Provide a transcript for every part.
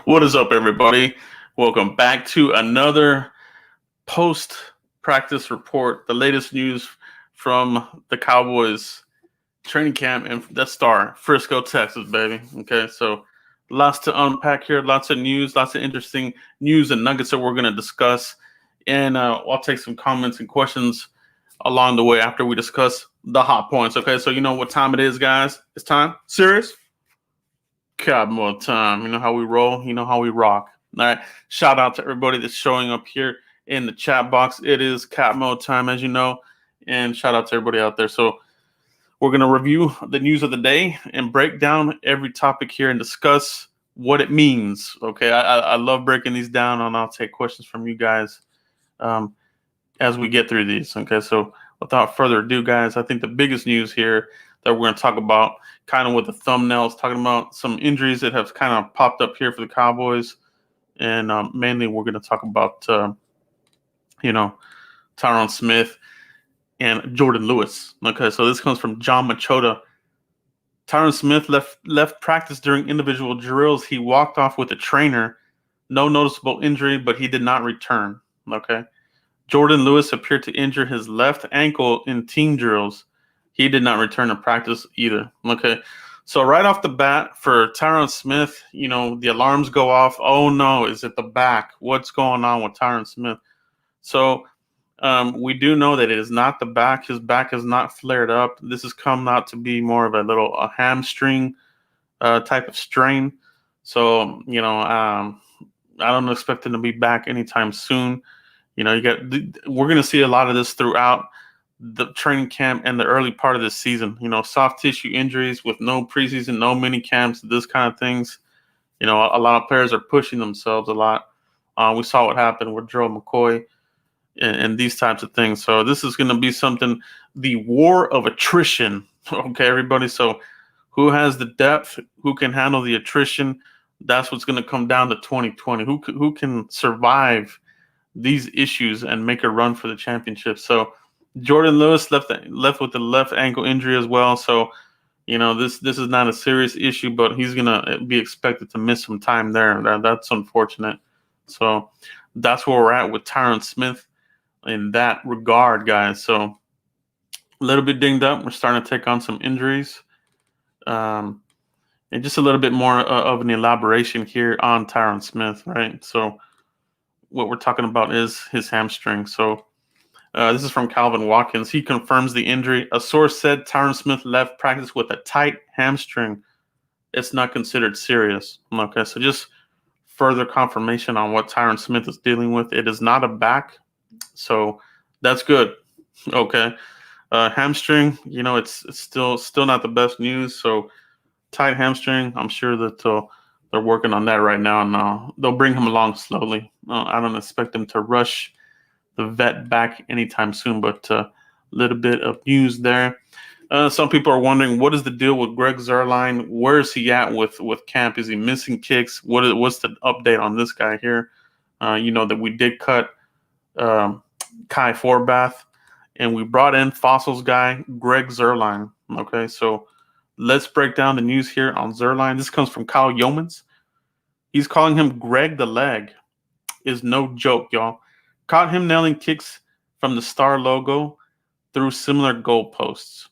What is up, everybody? Welcome back to another post practice report, the latest news from the Cowboys training camp in the star, Frisco, Texas, baby. Okay, so lots to unpack here, lots of news, lots of interesting news and nuggets that we're going to discuss. And I'll take some comments and questions along the way after we discuss the hot points. Okay, so you know what time it is, guys? It's time. Serious? God, more time. You know how we roll. You know how we rock. All right. Shout out to everybody that's showing up here in the chat box. It is cat mode time, as you know. And shout out to everybody out there. So we're going to review the news of the day and break down every topic here and discuss what it means. Okay. I love breaking these down, and I'll take questions from you guys as we get through these. Okay. So without further ado, guys, I think the biggest news here that we're going to talk about, kind of with the thumbnails, talking about some injuries that have kind of popped up here for the Cowboys. And mainly we're going to talk about, Tyron Smith and Jordan Lewis. Okay, so this comes from John Machota. Tyron Smith left practice during individual drills. He walked off with a trainer. No noticeable injury, but he did not return. Okay. Jordan Lewis appeared to injure his left ankle in team drills. He did not return to practice either. Okay. So right off the bat for Tyron Smith, the alarms go off. Oh no, is it the back? What's going on with Tyron Smith? So we do know that it is not the back. His back is not flared up. This has come out to be more of a hamstring type of strain. So, I don't expect him to be back anytime soon. We're going to see a lot of this throughout the training camp and the early part of this season. Soft tissue injuries with no preseason, no mini camps, this kind of things. A lot of players are pushing themselves a lot. We saw what happened with Joe McCoy and these types of things. So this is going to be something, the war of attrition. Okay, everybody. So who has the depth? Who can handle the attrition? That's what's going to come down to 2020. Who can survive these issues and make a run for the championship? So Jordan Lewis left with the left ankle injury as well. So, this is not a serious issue, but he's gonna be expected to miss some time there. That's unfortunate. So that's where we're at with Tyron Smith in that regard, guys. So a little bit dinged up. We're starting to take on some injuries. And just a little bit more of an elaboration here on Tyron Smith, right? So what we're talking about is his hamstring. So this is from Calvin Watkins. He confirms the injury. A source said Tyron Smith left practice with a tight hamstring. It's not considered serious. Okay, so just further confirmation on what Tyron Smith is dealing with. It is not a back, so that's good. Okay, hamstring. It's still not the best news. So tight hamstring. I'm sure that they're working on that right now, and they'll bring him along slowly. I don't expect them to rush the vet back anytime soon, but a little bit of news there. Some people are wondering, what is the deal with Greg Zuerlein? Where is he at with camp? Is he missing kicks? What's the update on this guy here? That we did cut Kai Forbath, and we brought in Fossils guy Greg Zuerlein. Okay, so let's break down the news here on Zuerlein. This comes from Kyle Yeomans. He's calling him Greg the Leg. Is no joke, y'all. Caught him nailing kicks from the star logo through similar goalposts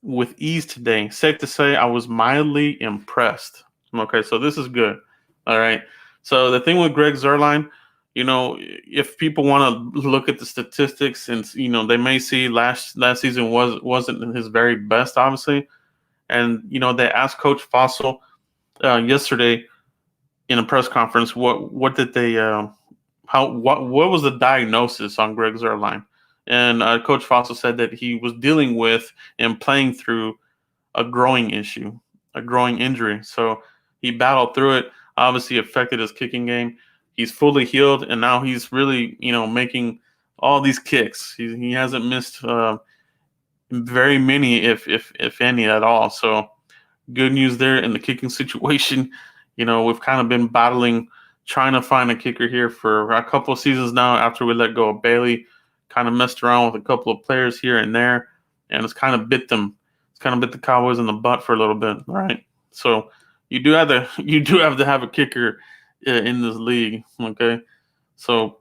with ease today. Safe to say I was mildly impressed. Okay, so this is good. All right. So the thing with Greg Zuerlein, if people want to look at the statistics, and they may see last season wasn't his very best, obviously. And they asked Coach Fossil yesterday in a press conference what did they what was the diagnosis on Greg Zuerlein? And Coach Fossil said that he was dealing with and playing through a growing issue, a growing injury. So he battled through it. Obviously affected his kicking game. He's fully healed, and now he's really, making all these kicks. He hasn't missed very many, if any at all. So good news there in the kicking situation. We've kind of been battling, trying to find a kicker here for a couple of seasons now after we let go of Bailey. Kind of messed around with a couple of players here and there, and it's kind of bit them. It's kind of bit the Cowboys in the butt for a little bit, right? So you do have to have a kicker in this league. Okay, so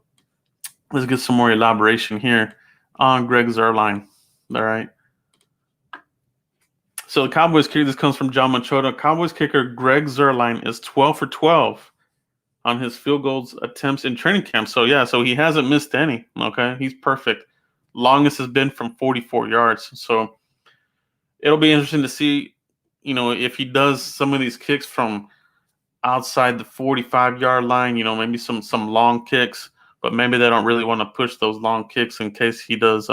let's get some more elaboration here on Greg Zuerlein. All right. So the Cowboys kicker, this comes from John Machota. Cowboys kicker Greg Zuerlein is 12 for 12 on his field goals attempts in training camp. So yeah, so he hasn't missed any. Okay, he's perfect. Longest has been from 44 yards. So it'll be interesting to see, if he does some of these kicks from outside the 45-yard line. Maybe some long kicks, but maybe they don't really want to push those long kicks in case he does,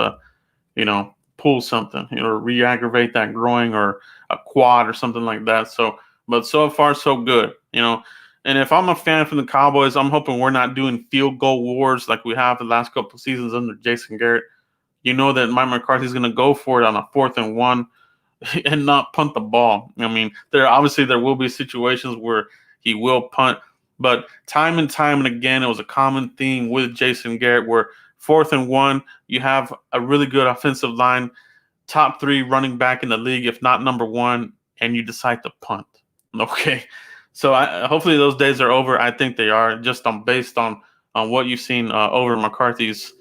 pull something, re-aggravate that groin or a quad or something like that. So, but so far so good, And if I'm a fan from the Cowboys, I'm hoping we're not doing field goal wars like we have the last couple of seasons under Jason Garrett. You know that Mike McCarthy's going to go for it on a 4th and 1 and not punt the ball. I mean, there will be situations where he will punt, but time and time and again, it was a common theme with Jason Garrett where 4th and 1, you have a really good offensive line, top 3 running back in the league, if not number 1, and you decide to punt. Okay. So hopefully those days are over. I think they are, just based on what you've seen over McCarthy's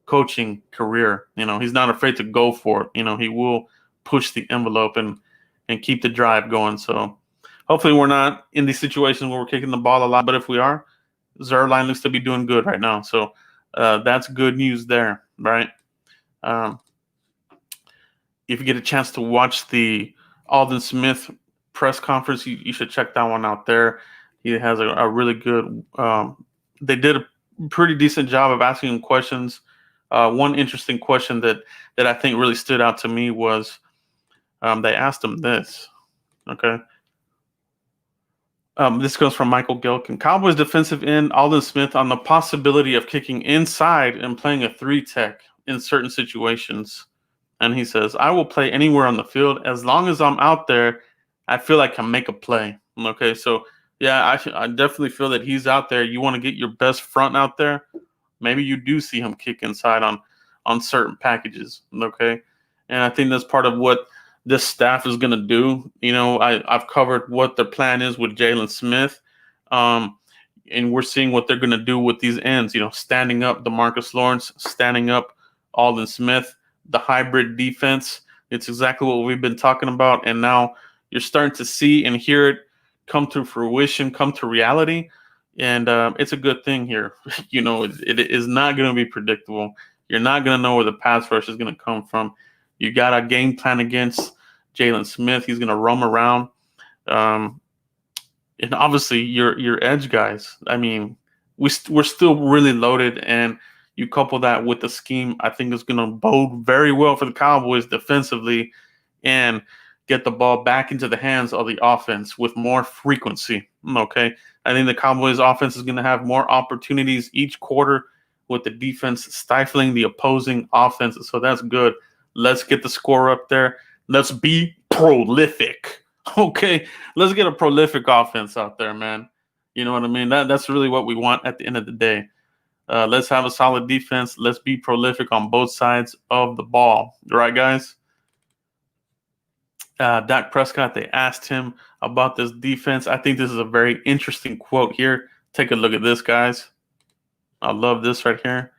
coaching career. He's not afraid to go for it. He will push the envelope and keep the drive going. So hopefully we're not in these situations where we're kicking the ball a lot. But if we are, Zuerlein looks to be doing good right now. So that's good news there, right? If you get a chance to watch the Aldon Smith press conference, you should check that one out there. He has a really good they did a pretty decent job of asking him questions. One interesting question that I think really stood out to me was they asked him this. Okay. This comes from Michael Gilkin. Cowboys defensive end Aldon Smith on the possibility of kicking inside and playing a 3-tech in certain situations. And he says, I will play anywhere on the field. As long as I'm out there, I feel like I can make a play. Okay, so yeah, I definitely feel that he's out there. You want to get your best front out there. Maybe you do see him kick inside on certain packages. Okay, and I think that's part of what this staff is going to do. I've covered what the plan is with Jalen Smith, and we're seeing what they're going to do with these ends. Standing up DeMarcus Lawrence, standing up Aldon Smith, the hybrid defense. It's exactly what we've been talking about, and now you're starting to see and hear it come to fruition, come to reality, and it's a good thing here. It is not going to be predictable. You're not going to know where the pass rush is going to come from. You got a game plan against Jalen Smith. He's going to roam around. And obviously, your edge guys. I mean, we're still really loaded, and you couple that with the scheme, I think it's going to bode very well for the Cowboys defensively and get the ball back into the hands of the offense with more frequency. Okay. I think the Cowboys offense is going to have more opportunities each quarter with the defense stifling the opposing offense. So that's good. Let's get the score up there. Let's be prolific. Okay. Let's get a prolific offense out there, man. You know what I mean? That's really what we want at the end of the day. Let's have a solid defense. Let's be prolific on both sides of the ball. Right, guys? Dak Prescott, they asked him about this defense. I think this is a very interesting quote here. Take a look at this, guys. I love this right here.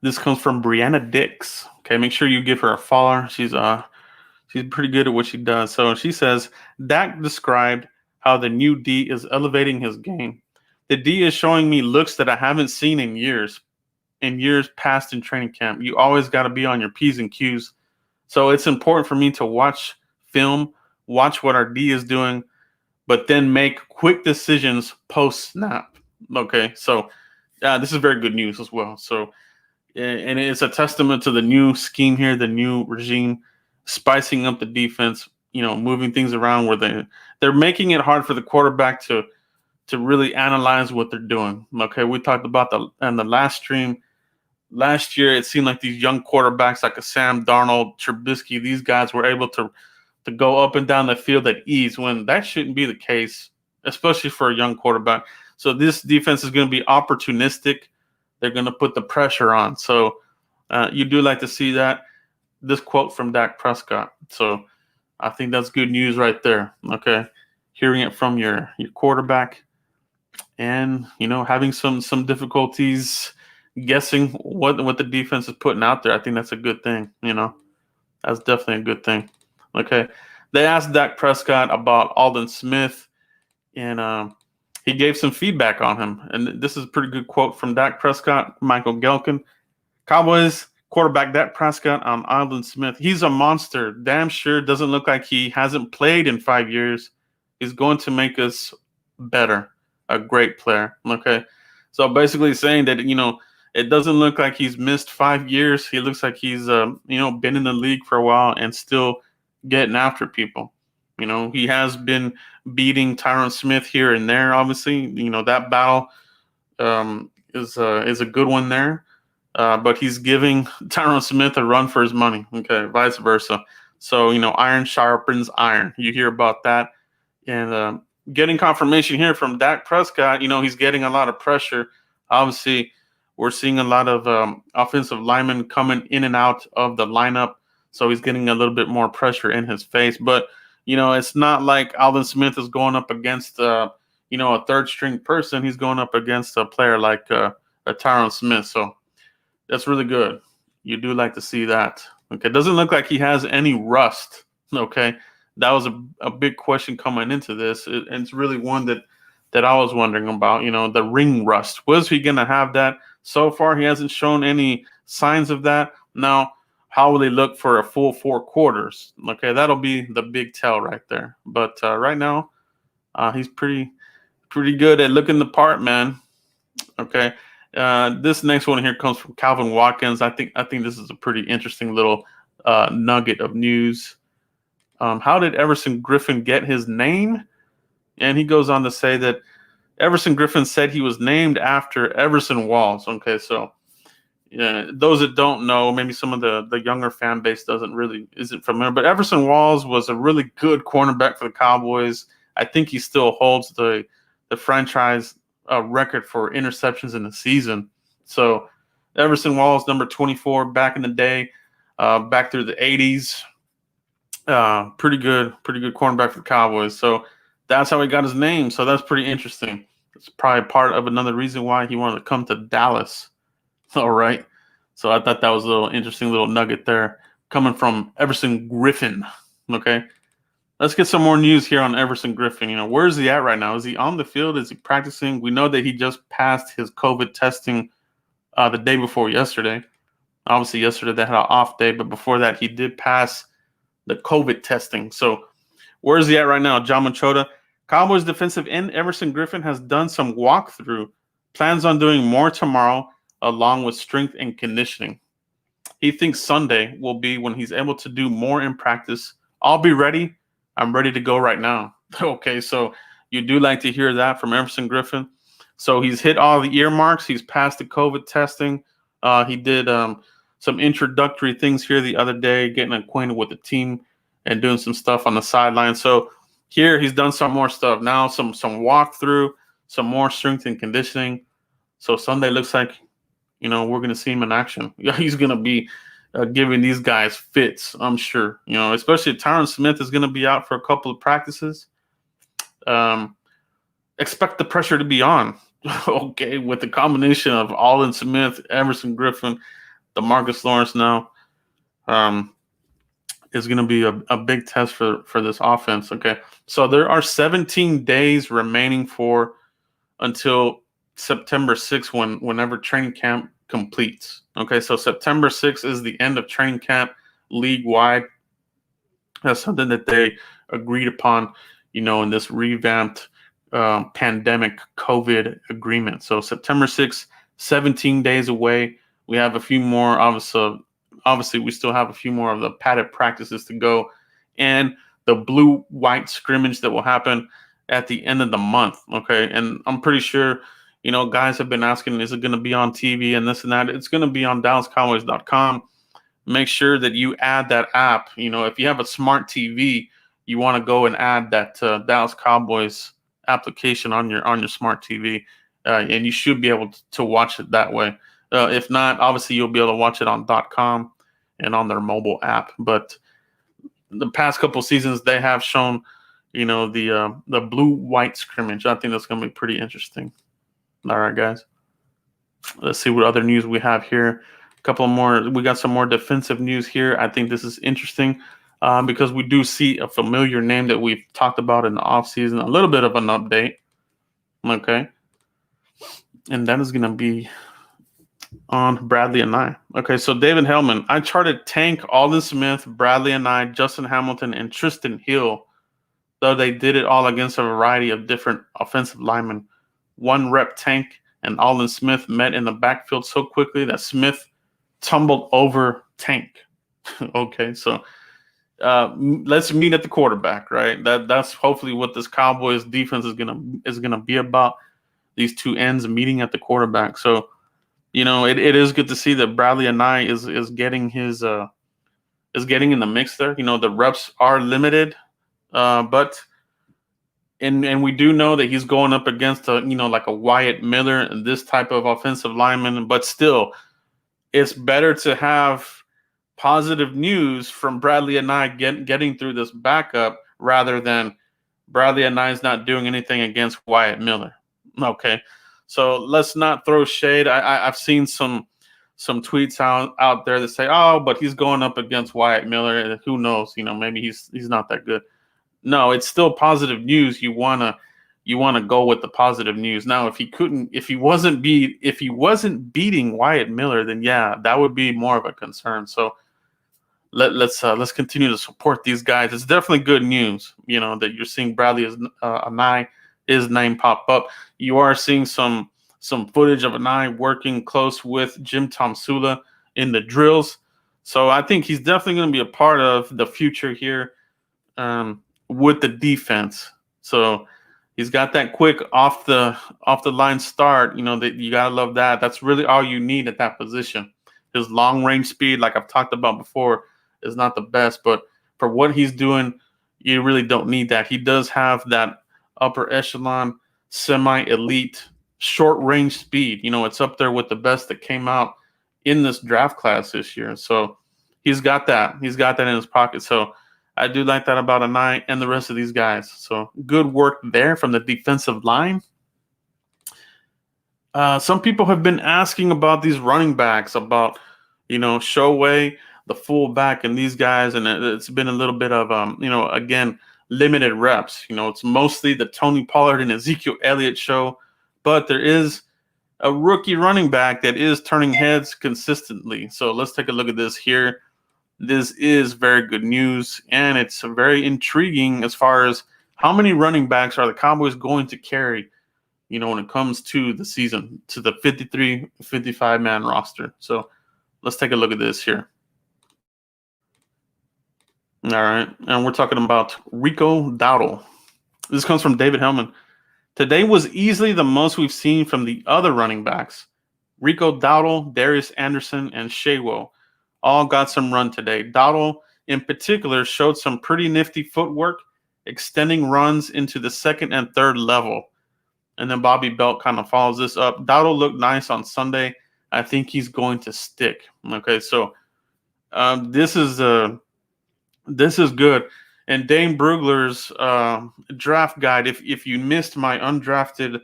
This comes from Brianna Dix. Okay, make sure you give her a follow. She's pretty good at what she does. So she says, Dak described how the new D is elevating his game. The D is showing me looks that I haven't seen in years past in training camp. You always got to be on your P's and Q's. So it's important for me to watch film, watch what our D is doing, but then make quick decisions post-snap. Okay, so this is very good news as well. So, and it's a testament to the new scheme here, the new regime, spicing up the defense, moving things around where they're making it hard for the quarterback to really analyze what they're doing. Okay, we talked about in the last stream. Last year, it seemed like these young quarterbacks like a Sam Darnold, Trubisky, these guys were able to go up and down the field at ease when that shouldn't be the case, especially for a young quarterback. So this defense is going to be opportunistic. They're going to put the pressure on. So you do like to see that. This quote from Dak Prescott. So I think that's good news right there. Okay. hearing it from your quarterback, and having some difficulties guessing what the defense is putting out there. I think that's a good thing. That's definitely a good thing. Okay, they asked Dak Prescott about Aldon Smith, and he gave some feedback on him. And this is a pretty good quote from Dak Prescott, Michael Gelkin. Cowboys quarterback Dak Prescott on Aldon Smith. He's a monster. Damn sure doesn't look like he hasn't played in 5 years. He's going to make us better. A great player. Okay. So basically saying that, it doesn't look like he's missed 5 years. He looks like he's, been in the league for a while and still getting after people. He has been beating Tyron Smith here and there. Obviously, that battle is a good one there. But he's giving Tyron Smith a run for his money. Okay, vice versa. So iron sharpens iron. You hear about that, and getting confirmation here from Dak Prescott. He's getting a lot of pressure. Obviously, we're seeing a lot of offensive linemen coming in and out of the lineup, so he's getting a little bit more pressure in his face. But it's not like Aldon Smith is going up against a third string person. He's going up against a player like a Tyron Smith. So that's really good. You do like to see that. Okay, doesn't look like he has any rust. Okay, that was a big question coming into this, and it's really one that I was wondering about. The ring rust. Was he going to have that? So far, he hasn't shown any signs of that. Now, how will he look for a full 4 quarters? Okay, that'll be the big tell right there. But right now, he's pretty good at looking the part, man. Okay. This next one here comes from Calvin Watkins. I think this is a pretty interesting little nugget of news. How did Everson Griffin get his name? And he goes on to say that Everson Griffin said he was named after Everson Walls. Okay, so those that don't know, maybe some of the younger fan base isn't familiar, but Everson Walls was a really good cornerback for the Cowboys. I think he still holds the franchise record for interceptions in a season. So Everson Walls, number 24, back in the day, back through the 80s. Pretty good cornerback for the Cowboys. So that's how he got his name. So that's pretty interesting. It's probably part of another reason why he wanted to come to Dallas. All right. So I thought that was a little interesting little nugget there coming from Everson Griffin. Okay. Let's get some more news here on Everson Griffin. Where is he at right now? Is he on the field? Is he practicing? We know that he just passed his COVID testing the day before yesterday. Obviously, yesterday they had an off day, but before that, he did pass the COVID testing. So where is he at right now? John Machota, Cowboys defensive end Everson Griffin has done some walkthrough. Plans on doing more tomorrow, along with strength and conditioning. He thinks Sunday will be when he's able to do more in practice. I'll be ready. I'm ready to go right now. Okay, so you do like to hear that from Everson Griffin. So he's hit all the earmarks. He's passed the COVID testing. He did some introductory things here the other day, getting acquainted with the team and doing some stuff on the sideline. So here he's done some more stuff. Now some walkthrough, some more strength and conditioning. So Sunday looks like, we're going to see him in action. He's going to be giving these guys fits, I'm sure. Especially Tyron Smith is going to be out for a couple of practices. Expect the pressure to be on. Okay, with the combination of Aldon Smith, Emerson Griffin, DeMarcus Lawrence now, is going to be a big test for this offense. Okay, so there are 17 days remaining until September 6th, whenever training camp completes. Okay, so September 6th is the end of training camp league-wide. That's something that they agreed upon, in this revamped pandemic COVID agreement. So September 6th, 17 days away. We have a few more, obviously we still have a few more of the padded practices to go, and the blue-white scrimmage that will happen at the end of the month. Okay, and I'm pretty sure guys have been asking, is it going to be on TV and this and that? It's going to be on DallasCowboys.com. Make sure that you add that app. If you have a smart TV, you want to go and add that Dallas Cowboys application on your smart TV, and you should be able to watch it that way. If not, obviously you'll be able to watch it on .com and on their mobile app. But the past couple seasons, they have shown, the blue-white scrimmage. I think that's going to be pretty interesting. All right, guys. Let's see what other news we have here. A couple more. We got some more defensive news here. I think this is interesting because we do see a familiar name that we've talked about in the offseason. A little bit of an update. Okay. And that is going to be on Bradley and I. Okay, so David Hellman. I charted Tank, Aldon Smith, Bradley and I, Justin Hamilton, and Tristan Hill, though they did it all against a variety of different offensive linemen. One rep Tank and Aldon Smith met in the backfield so quickly that Smith tumbled over Tank. Okay, so let's meet at the quarterback, right? That's hopefully what this Cowboys defense is gonna be about. These two ends meeting at the quarterback. So, it is good to see that Bradley and I is getting his is getting in the mix there. The reps are limited, but. And we do know that he's going up against like a Wyatt Miller and this type of offensive lineman, but still, it's better to have positive news from Bradley and I getting through this backup rather than Bradley and I's not doing anything against Wyatt Miller. Okay, so let's not throw shade. I've seen some tweets out there that say, oh, but he's going up against Wyatt Miller. Who knows? Maybe he's not that good. No, it's still positive news. You wanna go with the positive news. Now, if he wasn't beating Wyatt Miller, then yeah, that would be more of a concern. So let's continue to support these guys. It's definitely good news, that you're seeing Bradley Anai, his name pop up. You are seeing some footage of Anai working close with Jim Tomsula in the drills. So I think he's definitely going to be a part of the future here. With the defense. So he's got that quick off the line start, that you gotta love that. That's really all you need at that position. His long range speed, like I've talked about before, is not the best, but for what he's doing, you really don't need that. He does have that upper echelon, semi-elite, short range speed. It's up there with the best that came out in this draft class this year. So he's got that. He's got that in his pocket. So I do like that about Anai and the rest of these guys. So good work there from the defensive line. Some people have been asking about these running backs, about, Showay, the fullback, and these guys. And it's been a little bit of, again, limited reps. It's mostly the Tony Pollard and Ezekiel Elliott show. But there is a rookie running back that is turning heads consistently. So let's take a look at this here. This is very good news, and it's very intriguing as far as how many running backs are the Cowboys going to carry, when it comes to the season, to the 53, 55-man roster. So let's take a look at this here. All right, and we're talking about Rico Dowdle. This comes from David Hellman. Today was easily the most we've seen from the other running backs. Rico Dowdle, Darius Anderson, and Shaywo all got some run today. Dowdle, in particular, showed some pretty nifty footwork, extending runs into the second and third level. And then Bobby Belt kind of follows this up. Dowdle looked nice on Sunday. I think he's going to stick. Okay, so this is good. And Dane Brugler's draft guide, if you missed my undrafted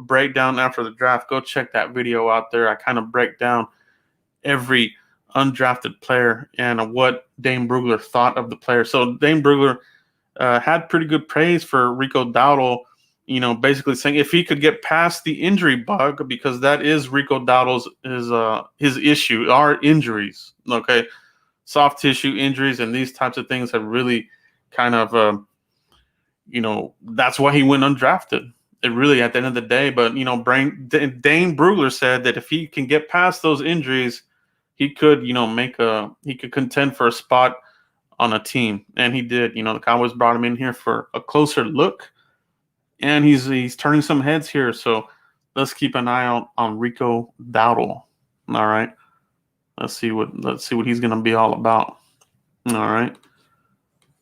breakdown after the draft, go check that video out there. I kind of break down every undrafted player and what Dane Brugler thought of the player. So Dane Brugler had pretty good praise for Rico Dowdle, basically saying if he could get past the injury bug, because that is Rico Dowdle's his issue, are injuries. Okay, soft tissue injuries and these types of things have really kind of that's why he went undrafted. It really, at the end of the day, but Dane Brugler said that if he can get past those injuries, he could, he could contend for a spot on a team, and he did. The Cowboys brought him in here for a closer look, and he's turning some heads here. So let's keep an eye out on Rico Dowdle. All right, let's see what he's going to be all about. All right,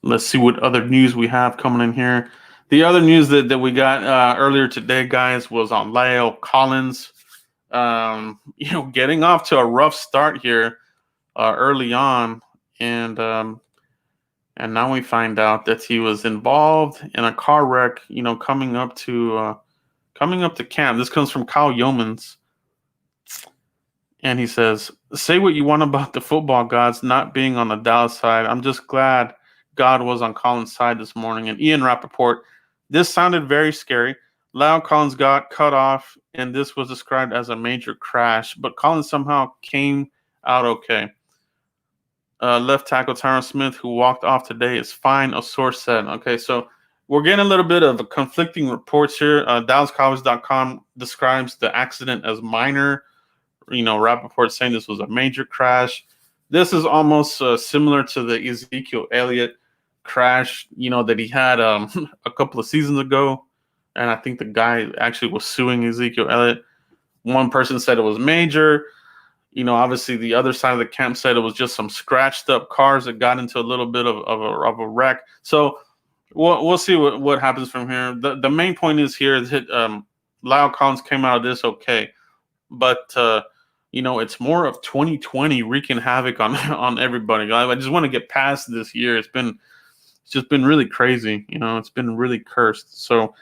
let's see what other news we have coming in here. The other news that we got earlier today, guys, was on Leil Collins. Getting off to a rough start here early on, and And now we find out that he was involved in a car wreck, coming up to camp. This comes from Kyle Yeomans. And he says, say what you want about the football gods not being on the Dallas side. I'm just glad God was on Collins' side this morning. And Ian Rappaport, this sounded very scary. Leil Collins got cut off, and this was described as a major crash. But Collins somehow came out okay. Left tackle Tyron Smith, who walked off today, is fine, a source said. Okay, so we're getting a little bit of conflicting reports here. DallasCowboys.com describes the accident as minor. Rappaport saying this was a major crash. This is almost similar to the Ezekiel Elliott crash, that he had a couple of seasons ago. And I think the guy actually was suing Ezekiel Elliott. One person said it was major. Obviously the other side of the camp said it was just some scratched up cars that got into a little bit of a wreck. So we'll see what happens from here. The main point is here that Leil Collins came out of this okay. But, it's more of 2020 wreaking havoc on everybody. I just want to get past this year. It's just been really crazy. It's been really cursed. So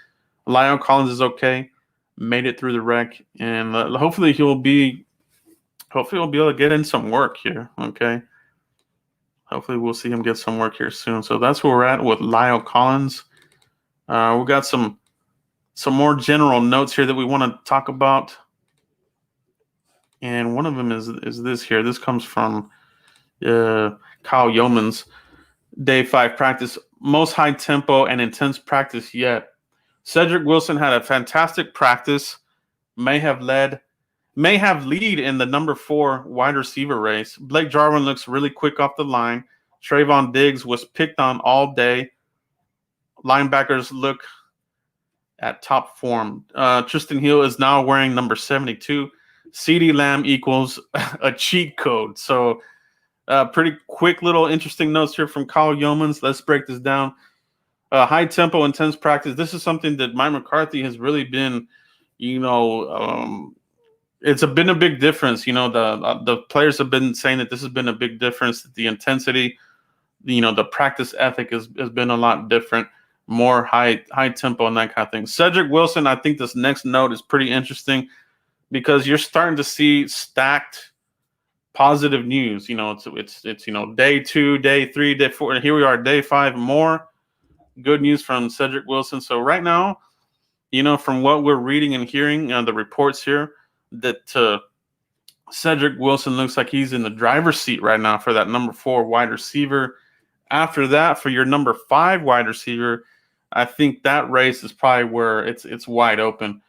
Leil Collins is okay, made it through the wreck, and hopefully he'll be able to get in some work here. Okay. Hopefully we'll see him get some work here soon. So that's where we're at with Leil Collins. We got some more general notes here that we want to talk about. And one of them is this here. This comes from Kyle Yeomans. Day 5 practice. Most high tempo and intense practice yet. Cedric Wilson had a fantastic practice. May have lead in the number 4 wide receiver race. Blake Jarwin looks really quick off the line. Trayvon Diggs was picked on all day. Linebackers look at top form. Tristan Hill is now wearing number 72. CeeDee Lamb equals a cheat code. So pretty quick little interesting notes here from Kyle Yeomans. Let's break this down. High tempo, intense practice. This is something that Mike McCarthy has really been, it's been a big difference. The players have been saying that this has been a big difference. The intensity, the practice ethic has been a lot different, more high tempo and that kind of thing. Cedric Wilson, I think this next note is pretty interesting because you're starting to see stacked positive news. It's day 2, day 3, day 4, and here we are, day 5, more good news from Cedric Wilson. So right now, from what we're reading and hearing, the reports here, that Cedric Wilson looks like he's in the driver's seat right now for that number 4 wide receiver. After that, for your number 5 wide receiver, I think that race is probably where it's wide open.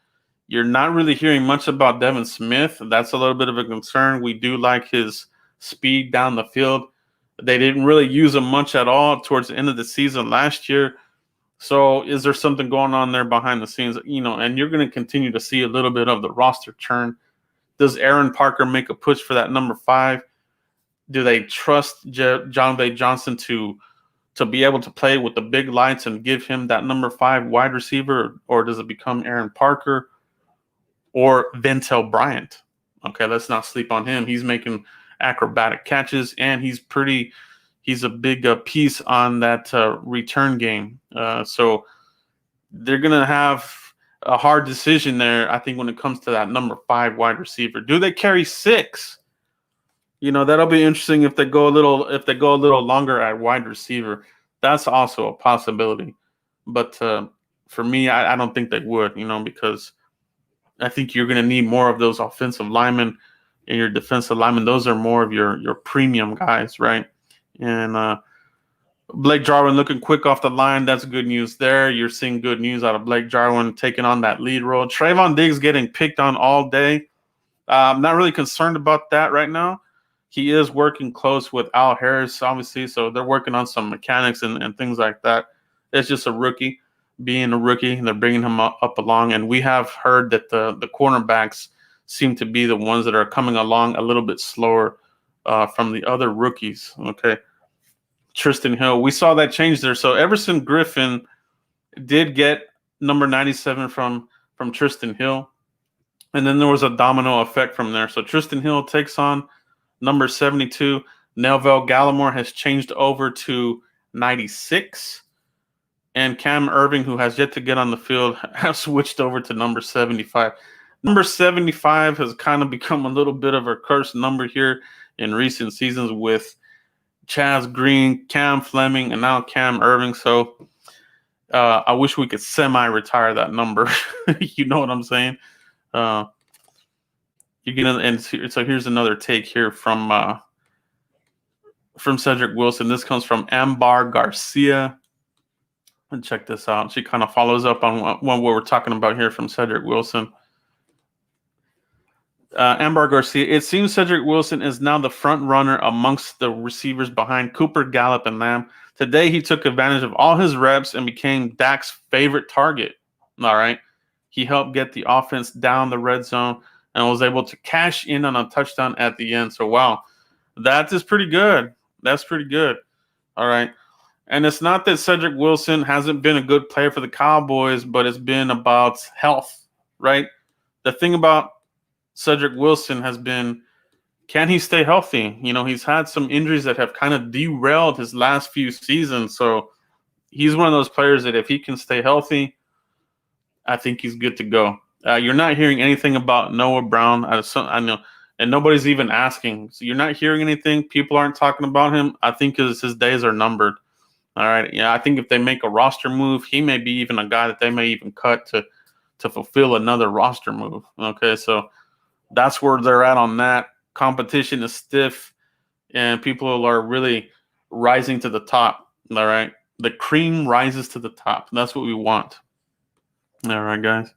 You're not really hearing much about Devin Smith. That's a little bit of a concern. We do like his speed down the field. They didn't really use him much at all towards the end of the season last year. So is there something going on there behind the scenes? And you're going to continue to see a little bit of the roster churn. Does Aaron Parker make a push for that number 5? Do they trust John Bay Johnson to be able to play with the big lights and give him that number 5 wide receiver? Or does it become Aaron Parker or Ventel Bryant? Okay, let's not sleep on him. He's making acrobatic catches, and he's a big piece on that return game. So they're going to have a hard decision there, I think, when it comes to that number 5 wide receiver. Do they carry 6? That'll be interesting if they go a little longer at wide receiver. That's also a possibility. But for me, I don't think they would, because I think you're going to need more of those offensive linemen and your defensive linemen. Those are more of your premium guys, right? And Blake Jarwin looking quick off the line. That's good news there. You're seeing good news out of Blake Jarwin taking on that lead role. Trayvon Diggs getting picked on all day. I'm not really concerned about that right now. He is working close with Al Harris, obviously, so they're working on some mechanics and things like that. It's just a rookie being a rookie, and they're bringing him up along. And we have heard that the cornerbacks seem to be the ones that are coming along a little bit slower from the other rookies. Okay. Tristan Hill, we saw that change there. So Everson Griffin did get number 97 from Tristan Hill. And then there was a domino effect from there. So Tristan Hill takes on number 72. Nelvell Gallimore has changed over to 96. And Cam Irving, who has yet to get on the field, has switched over to number 75. Number 75 has kind of become a little bit of a cursed number here in recent seasons with Chaz Green, Cam Fleming, and now Cam Irving. So I wish we could semi-retire that number. You know what I'm saying? So here's another take here from Cedric Wilson. This comes from Ambar Garcia. And check this out. She kind of follows up on what we're talking about here from Cedric Wilson. Ambar Garcia, it seems Cedric Wilson is now the front runner amongst the receivers behind Cooper, Gallup, and Lamb. Today, he took advantage of all his reps and became Dak's favorite target. All right. He helped get the offense down the red zone and was able to cash in on a touchdown at the end. So, wow, that is pretty good. That's pretty good. All right. And it's not that Cedric Wilson hasn't been a good player for the Cowboys, but it's been about health, right? The thing about Cedric Wilson has been, can he stay healthy? You know, he's had some injuries that have kind of derailed his last few seasons. So he's one of those players that if he can stay healthy, I think he's good to go. You're not hearing anything about Noah Brown. I know, and nobody's even asking. So you're not hearing anything. People aren't talking about him. I think his days are numbered. All right. Yeah, I think if they make a roster move, he may be even a guy that they may even cut to fulfill another roster move. Okay, so that's where they're at on that. Competition is stiff, and people are really rising to the top. All right. The cream rises to the top. That's what we want. All right, guys.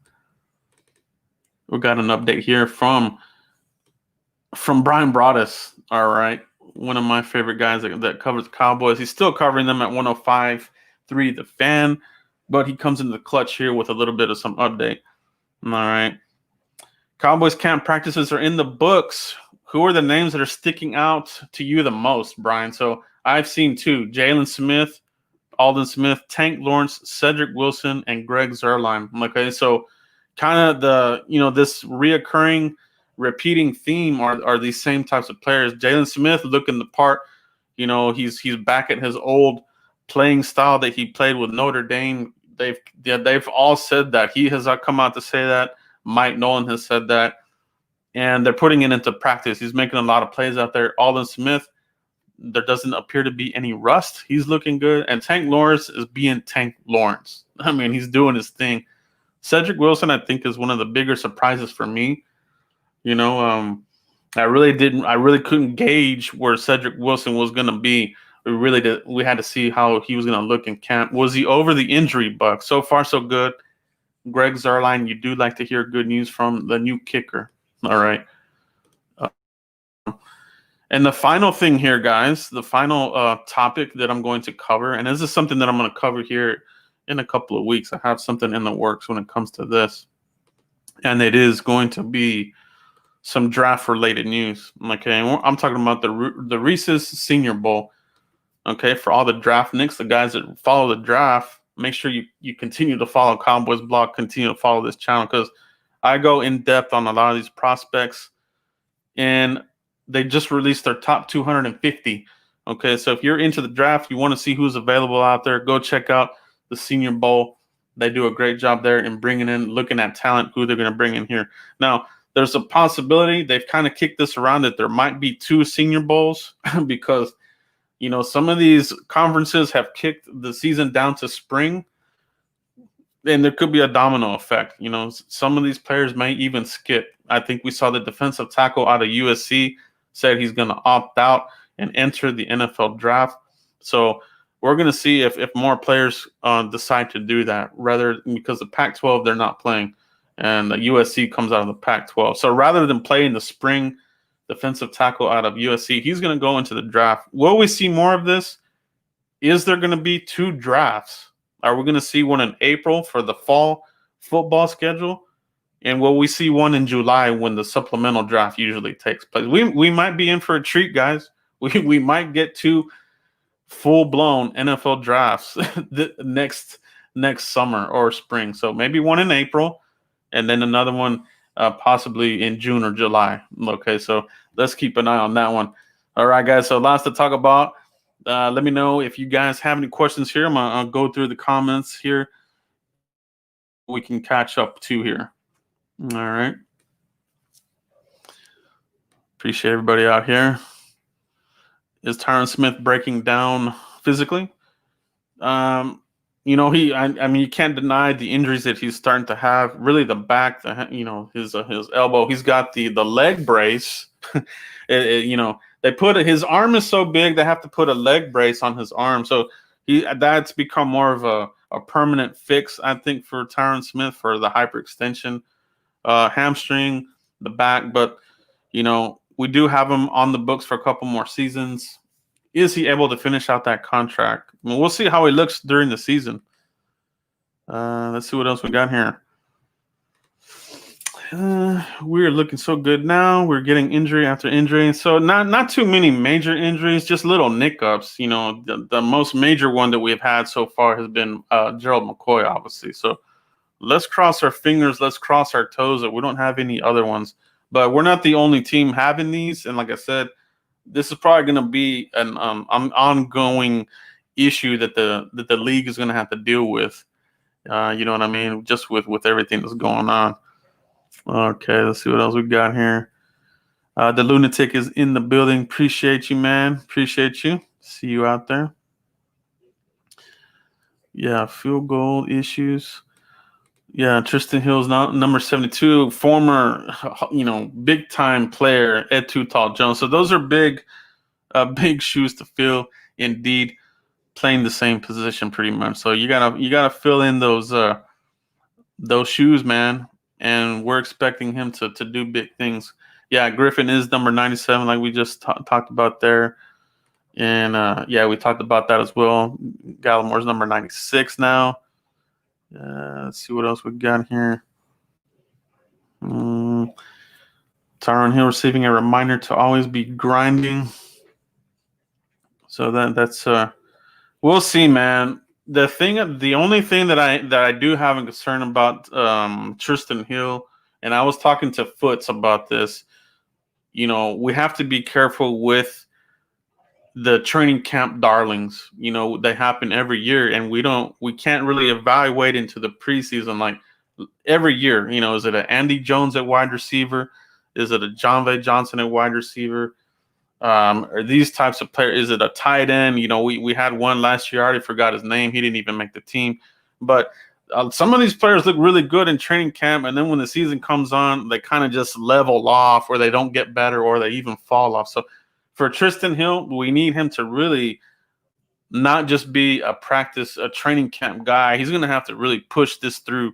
We got an update here from Brian Broaddus. All right. One of my favorite guys that covers the Cowboys. He's still covering them at 105.3 The Fan, but he comes into the clutch here with a little bit of some update. All right. Cowboys camp practices are in the books. Who are the names that are sticking out to you the most, Brian? So I've seen two: Jalen Smith, Aldon Smith, Tank Lawrence, Cedric Wilson, and Greg Zuerlein. Okay, so kind of this repeating theme are these same types of players. Jalen Smith looking the part. You know, he's back at his old playing style that he played with Notre Dame. They've all said that. He has come out to say that. Mike Nolan has said that. And they're putting it into practice. He's making a lot of plays out there. Aldon Smith, there doesn't appear to be any rust. He's looking good. And Tank Lawrence is being Tank Lawrence. I mean, he's doing his thing. Cedric Wilson, I think, is one of the bigger surprises for me. You know, I really couldn't gauge where Cedric Wilson was going to be. We had to see how he was going to look in camp. Was he over the injury bug? So far, so good. Greg Zuerlein, you do like to hear good news from the new kicker. All right. And the final thing here, guys, the final topic that I'm going to cover, and this is something that I'm going to cover here in a couple of weeks. I have something in the works when it comes to this, and it is going to be some draft-related news. Okay, I'm talking about the Reese's Senior Bowl. Okay, for all the draft nicks, the guys that follow the draft, make sure you continue to follow Cowboys Blog, continue to follow this channel, because I go in depth on a lot of these prospects, and they just released their top 250. Okay, so if you're into the draft, you want to see who's available out there, go check out the Senior Bowl. They do a great job there in looking at talent, who they're going to bring in here. Now, there's a possibility, they've kind of kicked this around, that there might be two Senior Bowls because, you know, some of these conferences have kicked the season down to spring, and there could be a domino effect. You know, some of these players may even skip. I think we saw the defensive tackle out of USC said he's going to opt out and enter the NFL draft. So we're going to see if more players decide to do that, rather because the Pac-12, they're not playing, and the USC comes out of the Pac-12. So rather than playing the spring defensive tackle out of USC, he's going to go into the draft. Will we see more of this? Is there going to be two drafts? Are we going to see one in April for the fall football schedule? And will we see one in July when the supplemental draft usually takes place? We might be in for a treat, guys. We might get two full-blown NFL drafts next summer or spring. So maybe one in April and then another one possibly in June or July. Okay, so let's keep an eye on that one. All right, guys, so lots to talk about. Let me know if you guys have any questions here. I'll go through the comments here. We can catch up too here. All right. Appreciate everybody out here. Is Tyron Smith breaking down physically? I mean, you can't deny the injuries that he's starting to have. Really, the back, his elbow. He's got the leg brace. They put his arm is so big they have to put a leg brace on his arm. So that's become more of a permanent fix, I think, for Tyron Smith for the hyperextension, hamstring, the back. But we do have him on the books for a couple more seasons. Is he able to finish out that contract? I mean, we'll see how he looks during the season. Let's see what else we got here. We're looking so good now. We're getting injury after injury. So not too many major injuries, just little nickups. The most major one that we've had so far has been Gerald McCoy, obviously. So let's cross our fingers. Let's cross our toes that we don't have any other ones. But we're not the only team having these. And like I said, this is probably going to be an ongoing issue that the league is going to have to deal with. You know what I mean? Just with everything that's going on. Okay, let's see what else we got here. The Lunatic is in the building. Appreciate you, man. Appreciate you. See you out there. Yeah, field goal issues. Yeah, Tristan Hill's number 72, former, big time player, Ed Too Tall Jones. So those are big shoes to fill. Indeed, playing the same position pretty much. So you gotta fill in those shoes, man. And we're expecting him to do big things. Yeah, Griffin is number 97, like we just talked about there. And we talked about that as well. Gallimore's number 96 now. Let's see what else we got here. Tyron Hill receiving a reminder to always be grinding. So that's we'll see, man. The only thing that I do have a concern about Tristan Hill, and I was talking to Foots about this. We have to be careful with the training camp darlings. They happen every year, and we can't really evaluate into the preseason like every year. Is it an Andy Jones at wide receiver? Is it a John V. Johnson at wide receiver? Or these types of players? Is it a tight end? We had one last year. I already forgot his name. He didn't even make the team. But some of these players look really good in training camp, and then when the season comes on, they kind of just level off, or they don't get better, or they even fall off. So for Tristan Hill, we need him to really not just be a training camp guy. He's going to have to really push this through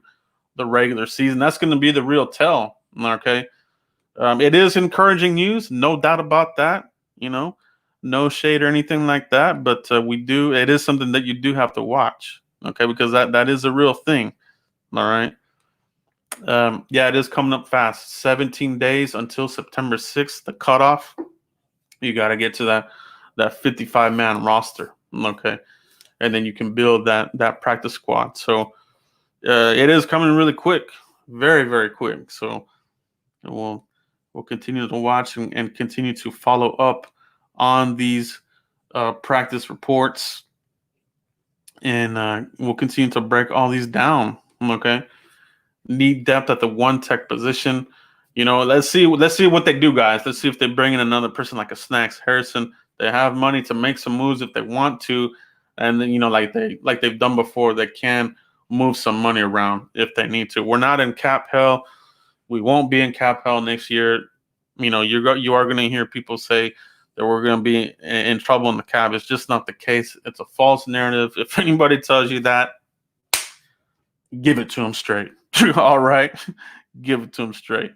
the regular season. That's going to be the real tell. Okay. It is encouraging news. No doubt about that. No shade or anything like that. But it is something that you do have to watch. Okay. Because that is a real thing. All right. It is coming up fast. 17 days until September 6th, the cutoff. You got to get to that 55-man roster, okay? And then you can build that practice squad. So it is coming really quick, very, very quick. So we'll continue to watch and continue to follow up on these practice reports, and we'll continue to break all these down, okay? Need depth at the one tech position. Let's see what they do, guys. Let's see if they bring in another person like a Snacks Harrison. They have money to make some moves if they want to, and then like they've done before, they can move some money around if they need to. We're not in cap hell. We won't be in cap hell next year. You are going to hear people say that we're going to be in trouble in the cap. It's just not the case. It's a false narrative. If anybody tells you that, give it to them straight. All right, give it to them straight.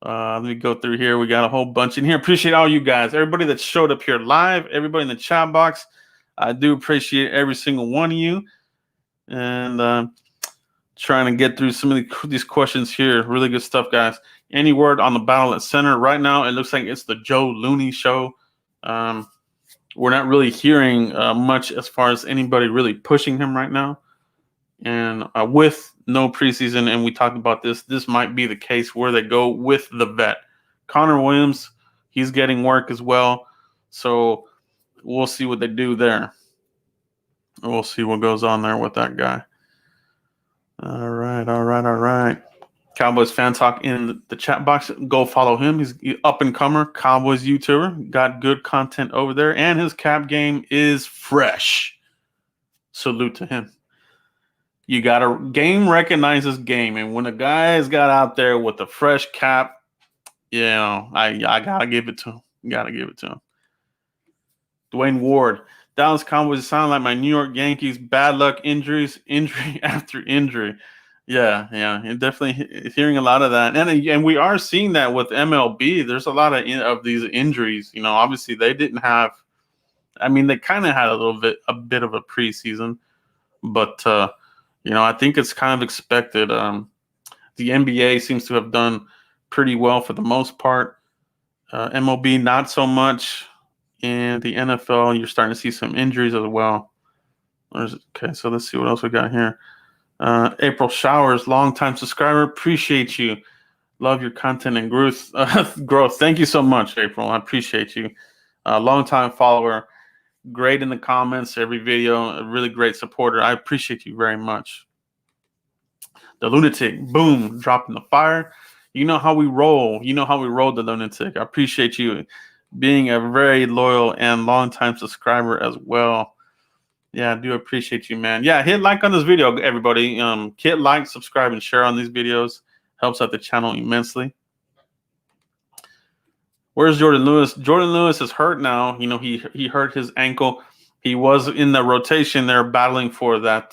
Let me go through here. We got a whole bunch in here. Appreciate all you guys. Everybody that showed up here live. Everybody in the chat box. I do appreciate every single one of you. And trying to get through some of these questions here. Really good stuff, guys. Any word on the battle at center? Right now, it looks like it's the Joe Looney show. We're not really hearing much as far as anybody really pushing him right now. And with no preseason, and we talked about this might be the case where they go with the vet. Connor Williams, he's getting work as well. So we'll see what they do there. We'll see what goes on there with that guy. All right. Cowboys fan talk in the chat box. Go follow him. He's up and comer Cowboys YouTuber. Got good content over there, and his cap game is fresh. Salute to him. You gotta game recognizes game, and when a guy's got out there with a fresh cap, I gotta give it to him. Dwayne Ward. Dallas Cowboys sound like my New York Yankees. Bad luck, injury after injury. Yeah, and definitely hearing a lot of that, and we are seeing that with MLB. There's a lot of these injuries. Obviously they didn't have. I mean, they kind of had a bit of a preseason, but I think it's kind of expected. The NBA seems to have done pretty well for the most part. MLB not so much. In the NFL, you're starting to see some injuries as well. Okay, so let's see what else we got here. April Showers, longtime subscriber. Appreciate you. Love your content and growth. Thank you so much, April. I appreciate you. Longtime follower. Great in the comments, every video. A really great supporter. I appreciate you very much. The Lunatic, boom, dropping the fire. You know how we roll. The Lunatic. I appreciate you being a very loyal and long-time subscriber as well. Yeah, I do appreciate you, man. Yeah, hit like on this video, everybody. Hit like, subscribe, and share on these videos. Helps out the channel immensely. Where's Jordan Lewis? Jordan Lewis is hurt now. He hurt his ankle. He was in the rotation there battling for that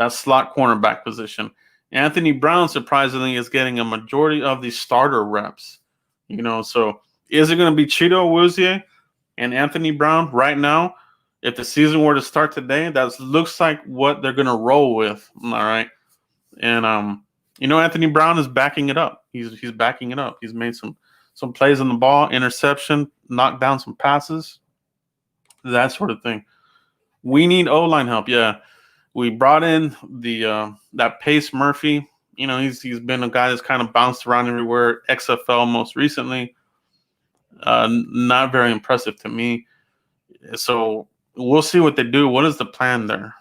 slot cornerback position. Anthony Brown, surprisingly, is getting a majority of the starter reps. So is it going to be Cheeto Awuzie and Anthony Brown right now? If the season were to start today, that looks like what they're going to roll with. All right. And, Anthony Brown is backing it up. He's backing it up. He's made some plays on the ball, interception, knocked down some passes, that sort of thing. We need O-line help. Yeah. We brought in that Pace Murphy. He's been a guy that's kind of bounced around everywhere. XFL most recently. Not very impressive to me. So we'll see what they do. What is the plan there?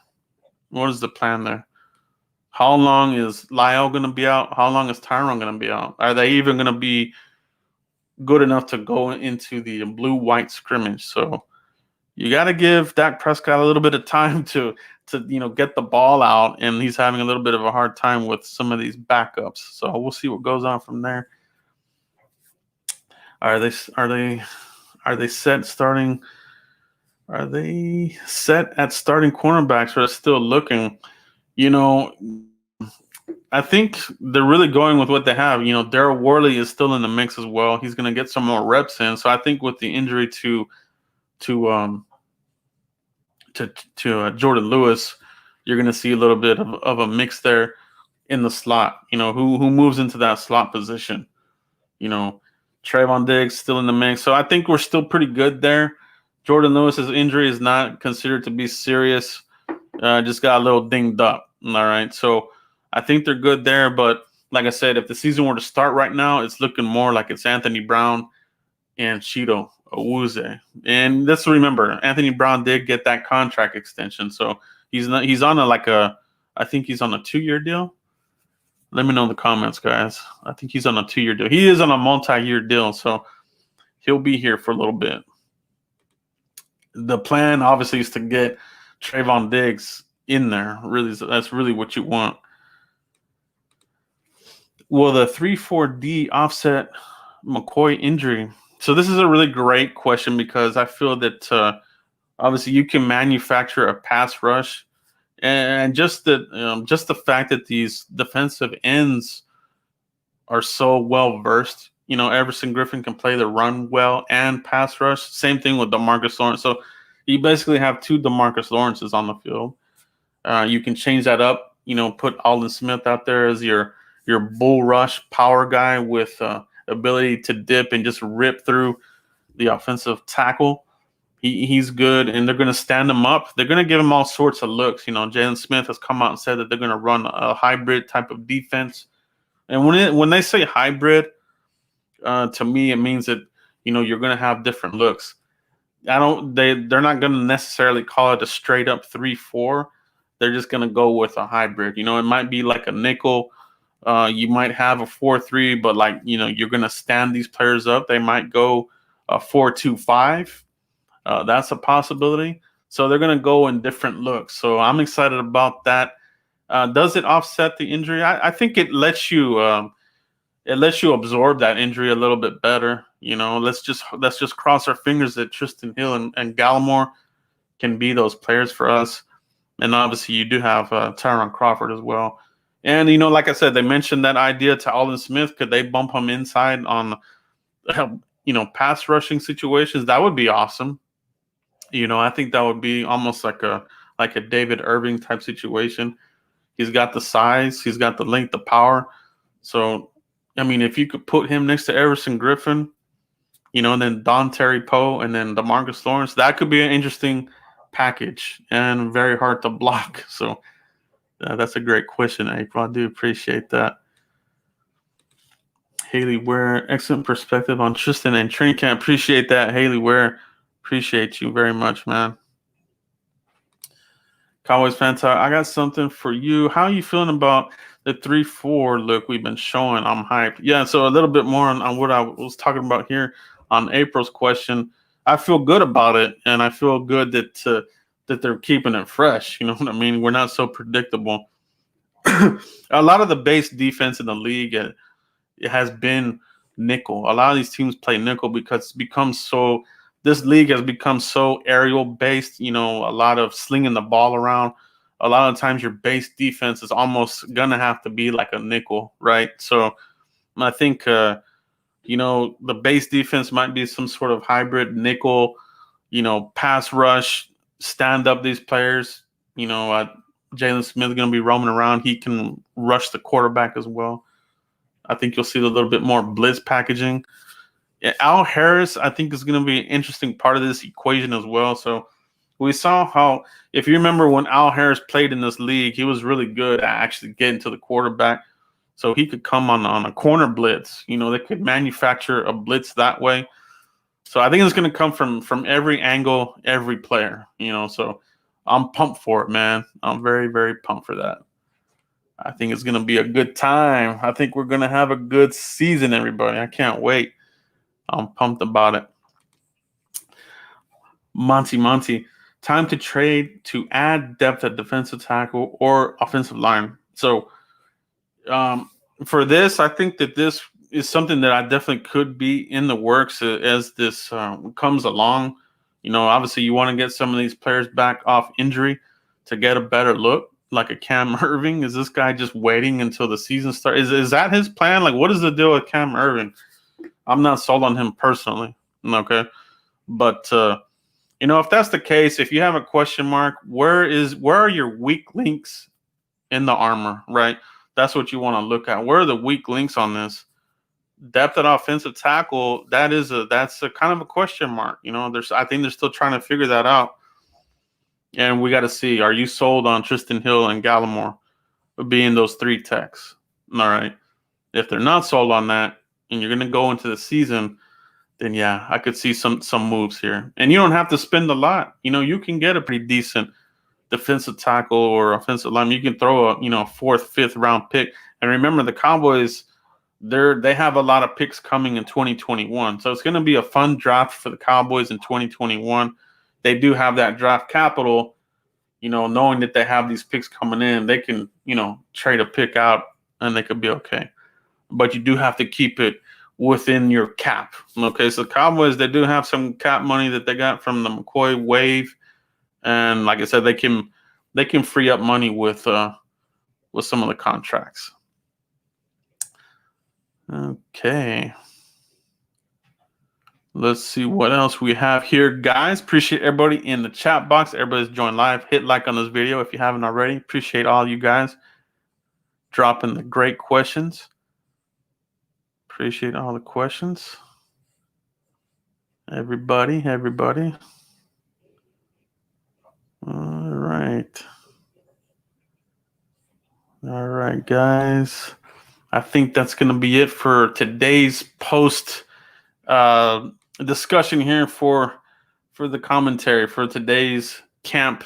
How long is Leil going to be out? How long is Tyrone going to be out? Are they even going to be good enough to go into the blue-white scrimmage? So you got to give Dak Prescott a little bit of time to get the ball out, and he's having a little bit of a hard time with some of these backups. So we'll see what goes on from there. Are they set starting? Are they set at starting cornerbacks, or are they still looking? I think they're really going with what they have. Daryl Worley is still in the mix as well. He's going to get some more reps in. So I think with the injury to Jordan Lewis, you're going to see a little bit of a mix there in the slot. Who moves into that slot position? Trayvon Diggs still in the mix. So I think we're still pretty good there. Jordan Lewis's injury is not considered to be serious. Just got a little dinged up. All right. So I think they're good there. But like I said, if the season were to start right now, it's looking more like it's Anthony Brown and Cheeto Awuzie. And let's remember, Anthony Brown did get that contract extension. So he's on I think he's on a 2-year deal. Let me know in the comments, guys. I think he's on a 2-year deal. He is on a multi-year deal, so he'll be here for a little bit. The plan, obviously, is to get Trayvon Diggs in there. Really, that's really what you want. Will the 3-4-D offset McCoy injury? So this is a really great question because I feel that obviously you can manufacture a pass rush. And just the fact that these defensive ends are so well versed, Everson Griffin can play the run well and pass rush. Same thing with DeMarcus Lawrence. So you basically have 2 DeMarcus Lawrences on the field. You can change that up. Put Aldon Smith out there as your bull rush power guy with ability to dip and just rip through the offensive tackle. He's good, and they're going to stand him up. They're going to give him all sorts of looks. Jalen Smith has come out and said that they're going to run a hybrid type of defense. And when they say hybrid, to me, it means that, you're going to have different looks. They're not going to necessarily call it a straight up 3-4. They're just going to go with a hybrid. It might be like a nickel. You might have a 4-3, but you're going to stand these players up. They might go a 4-2-5. That's a possibility. So they're going to go in different looks. So I'm excited about that. Does it offset the injury? I think it lets you absorb that injury a little bit better. Let's just cross our fingers that Tristan Hill and Gallimore can be those players for us. And obviously you do have Tyron Crawford as well. And, like I said, they mentioned that idea to Aldon Smith. Could they bump him inside on, pass rushing situations? That would be awesome. I think that would be almost like a David Irving type situation. He's got the size, he's got the length, the power. So, if you could put him next to Everson Griffin, and then Don Terry Poe and then DeMarcus Lawrence, that could be an interesting package and very hard to block. So that's a great question, April. I do appreciate that. Haley Ware, excellent perspective on Tristan and training camp. Appreciate that, Haley Ware. Appreciate you very much, man. Cowboys fans, I got something for you. How are you feeling about the 3-4 look we've been showing? I'm hyped. Yeah, so a little bit more on what I was talking about here on April's question. I feel good about it, and I feel good that they're keeping it fresh. You know what I mean? We're not so predictable. A lot of the base defense in the league, it has been nickel. A lot of these teams play nickel because it's become so – this league has become so aerial based, a lot of slinging the ball around. A lot of times your base defense is almost going to have to be like a nickel, right? So I think, the base defense might be some sort of hybrid nickel, pass rush, stand up these players. Jalen Smith is going to be roaming around. He can rush the quarterback as well. I think you'll see a little bit more blitz packaging. Yeah, Al Harris, I think, is going to be an interesting part of this equation as well. So we saw how, if you remember when Al Harris played in this league, he was really good at actually getting to the quarterback. So he could come on a corner blitz. They could manufacture a blitz that way. So I think it's going to come from every angle, every player. So I'm pumped for it, man. I'm very, very pumped for that. I think it's going to be a good time. I think we're going to have a good season, everybody. I can't wait. I'm pumped about it. Monty, time to trade to add depth at defensive tackle or offensive line. So for this, I think that this is something that I definitely could be in the works as this comes along. Obviously you want to get some of these players back off injury to get a better look, like a Cam Irving. Is this guy just waiting until the season starts? Is that his plan? Like, what is the deal with Cam Irving? I'm not sold on him personally, okay? But, if that's the case, if you have a question mark, where are your weak links in the armor, right? That's what you want to look at. Where are the weak links on this? Depth at offensive tackle, that's a kind of a question mark. I think they're still trying to figure that out. And we got to see, are you sold on Tristan Hill and Gallimore being those 3 techs? All right. If they're not sold on that, and you're going to go into the season, then yeah, I could see some moves here. And you don't have to spend a lot. You can get a pretty decent defensive tackle or offensive lineman. You can throw a 4th, 5th round pick. And remember, the Cowboys, they have a lot of picks coming in 2021. So it's going to be a fun draft for the Cowboys in 2021. They do have that draft capital, knowing that they have these picks coming in, they can, trade a pick out and they could be okay. But you do have to keep it within your cap. Okay, so the Cowboys, they do have some cap money that they got from the McCoy wave, and like I said, they can free up money with some of the contracts. Okay, let's see what else we have here, guys. Appreciate everybody in the chat box. Everybody's joined live. Hit like on this video if you haven't already. Appreciate all you guys dropping the great questions. Appreciate all the questions. Everybody. All right, guys. I think that's going to be it for today's post discussion here for for the commentary for today's camp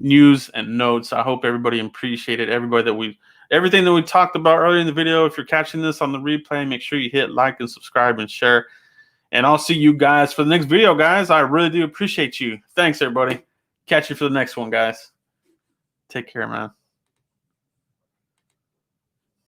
news and notes. I hope everybody appreciated everything that we talked about earlier in the video. If you're catching this on the replay, make sure you hit like and subscribe and share. And I'll see you guys for the next video, guys. I really do appreciate you. Thanks, everybody. Catch you for the next one, guys. Take care, man.